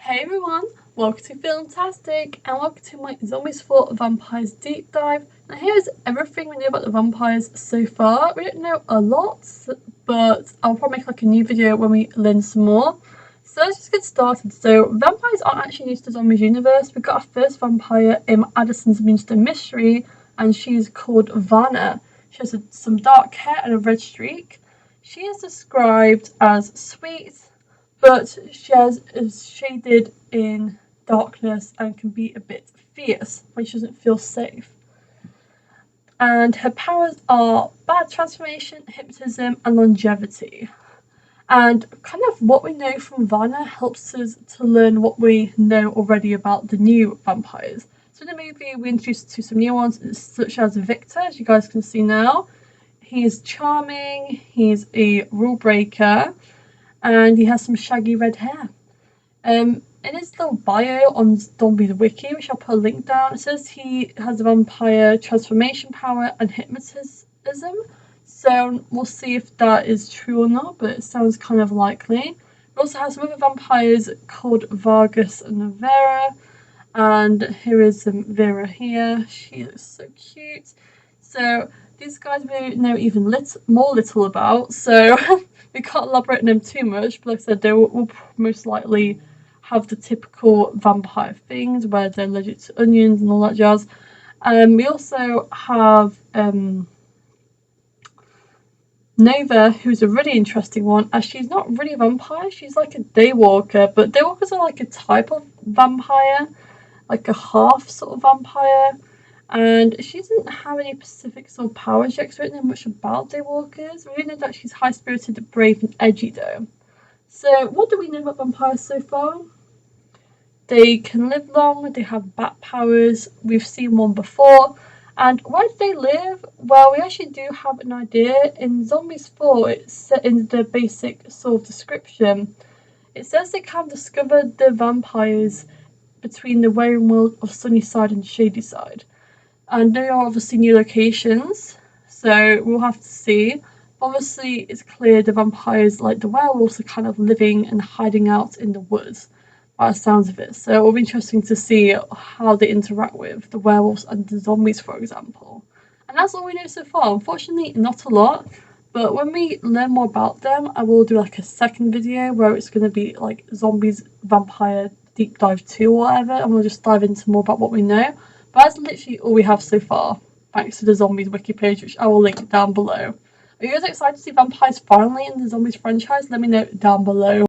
Hey everyone, welcome to Filmtastic and welcome to my Zombies for Vampires deep dive. Now here's everything we know about the vampires so far. We don't know a lot, but I'll probably make like a new video when we learn some more. So let's just get started. So vampires aren't actually new to the zombies universe. We got our first vampire in Addison's Munster Mystery and she's called Vanna. She has some dark hair and a red streak. She is described as sweet, but she is shaded in darkness and can be a bit fierce when she doesn't feel safe. And her powers are bad transformation, hypnotism, and longevity. And kind of what we know from Vanna helps us to learn what we know already about the new vampires. So in the movie, we introduced to some new ones, such as Victor, as you guys can see now. He is charming, he's a rule breaker, and he has some shaggy red hair. In his little bio on Zombies Wiki, which I'll put a link down, it says he has a vampire transformation power and hypnotism. So we'll see if that is true or not, but it sounds kind of likely. We also have some other vampires called Vargas and Vera. And here is Vera here. She looks so cute. So these guys we know even more little about, so we can't elaborate on them too much, but like I said, they will most likely have the typical vampire things where they're allergic to onions and all that jazz. We also have Nova, who's a really interesting one, as she's not really a vampire, she's like a daywalker, but daywalkers are like a type of vampire, like a half sort of vampire. And she doesn't have any specific sort of powers yet, because we don't know much about daywalkers. We know that she's high-spirited, brave, and edgy though. So what do we know about vampires so far? They can live long, they have bat powers, we've seen one before. And where do they live? Well, we actually do have an idea. In Zombies 4, it's set in the basic sort of description. It says they can discover the vampires between the Wairing World of Sunnyside and Shadyside. And they are obviously new locations, so we'll have to see. Obviously, it's clear the vampires, like the werewolves, are kind of living and hiding out in the woods, by the sounds of it. So it will be interesting to see how they interact with the werewolves and the zombies, for example. And that's all we know so far. Unfortunately, not a lot. But when we learn more about them, I will do like a second video where it's going to be like Zombies Vampire Deep Dive 2 or whatever, and we'll just dive into more about what we know. But that's literally all we have so far, thanks to the Zombies wiki page, which I will link down below. Are you guys excited to see vampires finally in the Zombies franchise? Let me know down below.